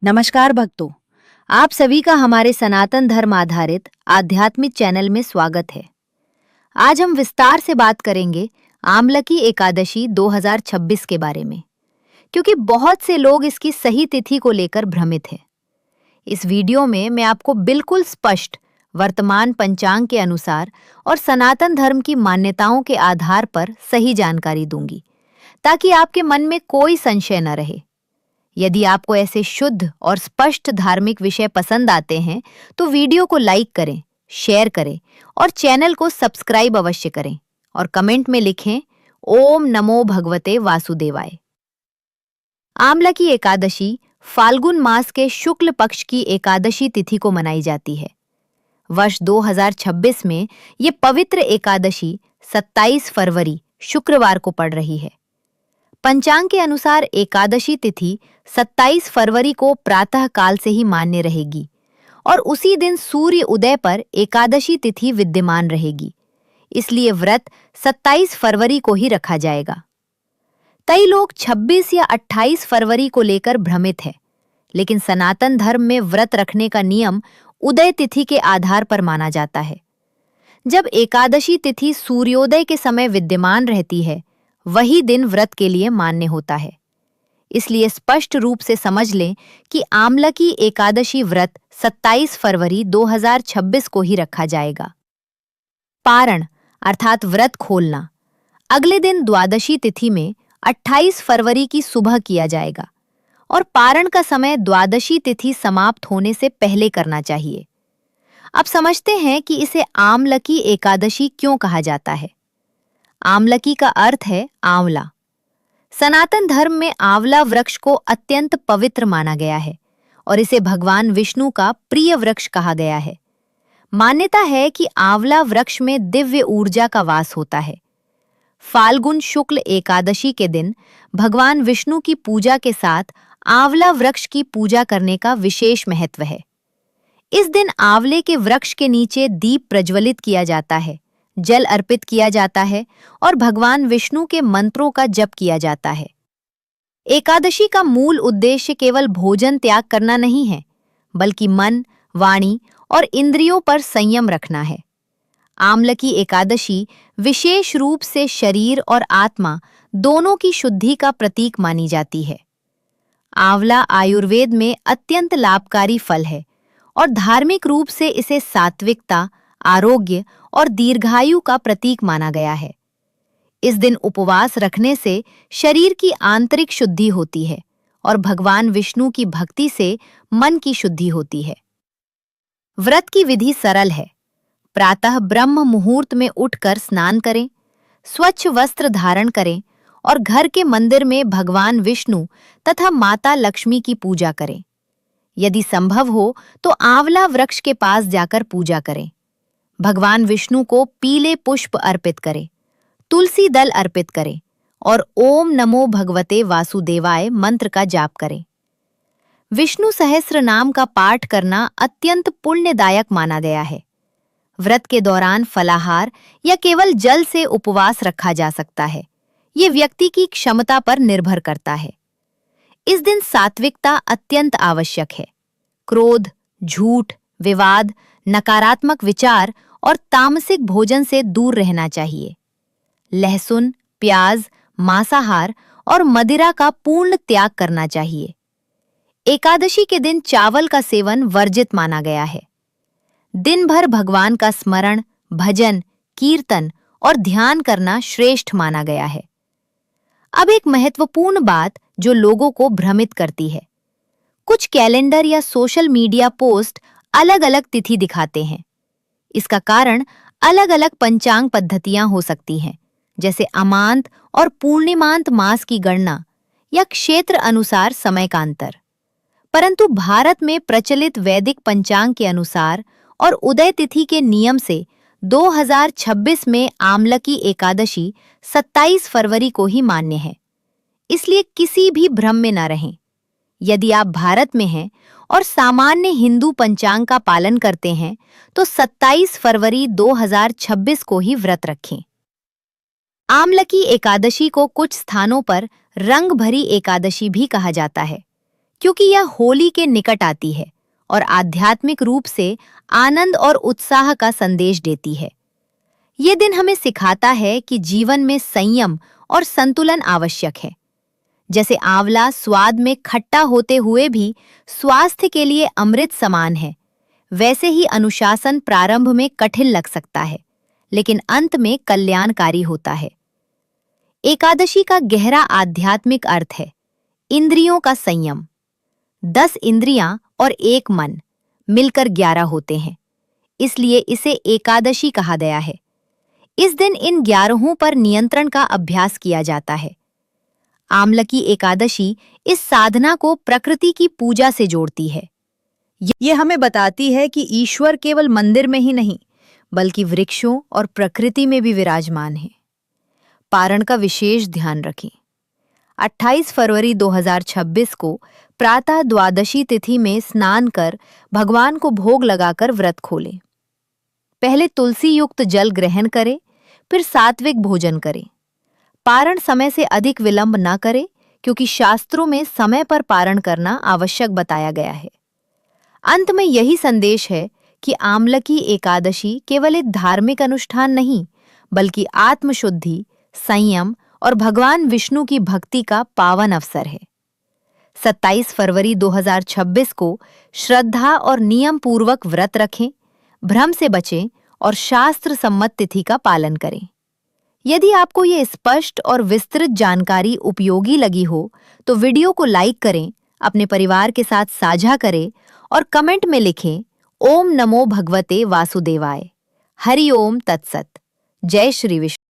नमस्कार भक्तों, आप सभी का हमारे सनातन धर्म आधारित आध्यात्मिक चैनल में स्वागत है। आज हम विस्तार से बात करेंगे आमलकी एकादशी 2026 के बारे में, क्योंकि बहुत से लोग इसकी सही तिथि को लेकर भ्रमित हैं। इस वीडियो में मैं आपको बिल्कुल स्पष्ट वर्तमान पंचांग के अनुसार और सनातन धर्म की मान्यताओं के आधार पर सही जानकारी दूंगी, ताकि आपके मन में कोई संशय न रहे। यदि आपको ऐसे शुद्ध और स्पष्ट धार्मिक विषय पसंद आते हैं तो वीडियो को लाइक करें, शेयर करें और चैनल को सब्सक्राइब अवश्य करें और कमेंट में लिखें ओम नमो भगवते वासुदेवाय। आमलकी एकादशी फाल्गुन मास के शुक्ल पक्ष की एकादशी तिथि को मनाई जाती है। वर्ष 2026 में ये पवित्र एकादशी 27 फरवरी शुक्रवार को पड़ रही है। पंचांग के अनुसार एकादशी तिथि 27 फरवरी को प्रातः काल से ही मान्य रहेगी और उसी दिन सूर्य उदय पर एकादशी तिथि विद्यमान रहेगी। इसलिए व्रत 27 फरवरी को ही रखा जाएगा। कई लोग 26 या 28 फरवरी को लेकर भ्रमित है, लेकिन सनातन धर्म में व्रत रखने का नियम उदय तिथि के आधार पर माना जाता है। जब एकादशी तिथि सूर्योदय के समय विद्यमान रहती है, वही दिन व्रत के लिए मान्य होता है। इसलिए स्पष्ट रूप से समझ लें कि आमलकी एकादशी व्रत 27 फरवरी 2026 को ही रखा जाएगा। पारण अर्थात व्रत खोलना अगले दिन द्वादशी तिथि में 28 फरवरी की सुबह किया जाएगा और पारण का समय द्वादशी तिथि समाप्त होने से पहले करना चाहिए। अब समझते हैं कि इसे आमलकी एकादशी क्यों कहा जाता है। आमलकी का अर्थ है आंवला। सनातन धर्म में आंवला वृक्ष को अत्यंत पवित्र माना गया है और इसे भगवान विष्णु का प्रिय वृक्ष कहा गया है। मान्यता है कि आंवला वृक्ष में दिव्य ऊर्जा का वास होता है। फाल्गुन शुक्ल एकादशी के दिन भगवान विष्णु की पूजा के साथ आंवला वृक्ष की पूजा करने का विशेष महत्व है। इस दिन आंवले के वृक्ष के नीचे दीप प्रज्वलित किया जाता है, जल अर्पित किया जाता है और भगवान विष्णु के मंत्रों का जप किया जाता है। एकादशी का मूल उद्देश्य केवल भोजन त्याग करना नहीं है, बल्कि मन, वाणी और इंद्रियों पर संयम रखना है। आमलकी एकादशी विशेष रूप से शरीर और आत्मा दोनों की शुद्धि का प्रतीक मानी जाती है। आंवला आयुर्वेद में अत्यंत लाभकारी फल है और धार्मिक रूप से इसे सात्विकता, आरोग्य और दीर्घायु का प्रतीक माना गया है। इस दिन उपवास रखने से शरीर की आंतरिक शुद्धि होती है और भगवान विष्णु की भक्ति से मन की शुद्धि होती है। व्रत की विधि सरल है। प्रातः ब्रह्म मुहूर्त में उठकर स्नान करें, स्वच्छ वस्त्र धारण करें और घर के मंदिर में भगवान विष्णु तथा माता लक्ष्मी की पूजा करें। यदि संभव हो तो आंवला वृक्ष के पास जाकर पूजा करें। भगवान विष्णु को पीले पुष्प अर्पित करें, तुलसी दल अर्पित करें और ओम नमो भगवते वासुदेवाय मंत्र का जाप करें। विष्णु सहस्त्र नाम का पाठ करना अत्यंत पुण्यदायक माना गया है। व्रत के दौरान फलाहार या केवल जल से उपवास रखा जा सकता है। ये व्यक्ति की क्षमता पर निर्भर करता है। इस दिन सात्विकता अत्यंत आवश्यक है। क्रोध, झूठ, विवाद, नकारात्मक विचार और तामसिक भोजन से दूर रहना चाहिए। लहसुन, प्याज, मांसाहार और मदिरा का पूर्ण त्याग करना चाहिए। एकादशी के दिन चावल का सेवन वर्जित माना गया है। दिन भर भगवान का स्मरण, भजन, कीर्तन और ध्यान करना श्रेष्ठ माना गया है। अब एक महत्वपूर्ण बात जो लोगों को भ्रमित करती है। कुछ कैलेंडर या सोशल मीडिया पोस्ट अलग-अलग तिथि दिखाते हैं। इसका कारण अलग-अलग पंचांग पद्धतियां हो सकती हैं, जैसे अमांत और पूर्णिमांत मास की गणना या क्षेत्र अनुसार समय का अंतर। परंतु भारत में प्रचलित वैदिक पंचांग के अनुसार और उदय तिथि के नियम से 2026 में आमलकी एकादशी 27 फरवरी को ही मान्य है। इसलिए किसी भी भ्रम में न रहें। यदि आप भारत में हैं और सामान्य हिंदू पंचांग का पालन करते हैं तो 27 फरवरी 2026 को ही व्रत रखें। आमलकी एकादशी को कुछ स्थानों पर रंग भरी एकादशी भी कहा जाता है, क्योंकि यह होली के निकट आती है और आध्यात्मिक रूप से आनंद और उत्साह का संदेश देती है। ये दिन हमें सिखाता है कि जीवन में संयम और संतुलन आवश्यक है। जैसे आंवला स्वाद में खट्टा होते हुए भी स्वास्थ्य के लिए अमृत समान है, वैसे ही अनुशासन प्रारंभ में कठिन लग सकता है, लेकिन अंत में कल्याणकारी होता है। एकादशी का गहरा आध्यात्मिक अर्थ है इंद्रियों का संयम। 10 इंद्रियां और एक मन मिलकर 11 होते हैं, इसलिए इसे एकादशी कहा गया है। इस दिन इन 11 पर नियंत्रण का अभ्यास किया जाता है। आमलकी एकादशी इस साधना को प्रकृति की पूजा से जोड़ती है। ये हमें बताती है कि ईश्वर केवल मंदिर में ही नहीं, बल्कि वृक्षों और प्रकृति में भी विराजमान है। पारण का विशेष ध्यान रखें। 28 फरवरी 2026 को प्रातः द्वादशी तिथि में स्नान कर भगवान को भोग लगाकर व्रत खोलें। पहले तुलसी युक्त जल ग्रहण करें, फिर सात्विक भोजन करें। पारण समय से अधिक विलंब न करें, क्योंकि शास्त्रों में समय पर पारण करना आवश्यक बताया गया है। अंत में यही संदेश है कि आमलकी एकादशी केवल एक धार्मिक अनुष्ठान नहीं, बल्कि आत्मशुद्धि, संयम और भगवान विष्णु की भक्ति का पावन अवसर है। 27 फरवरी 2026 को श्रद्धा और नियम पूर्वक व्रत रखें, भ्रम से बचें और शास्त्र सम्मत तिथि का पालन करें। यदि आपको ये स्पष्ट और विस्तृत जानकारी उपयोगी लगी हो, तो वीडियो को लाइक करें, अपने परिवार के साथ साझा करें और कमेंट में लिखें ओम नमो भगवते वासुदेवाय। हरि ओम तत्सत। जय श्री विष्णु।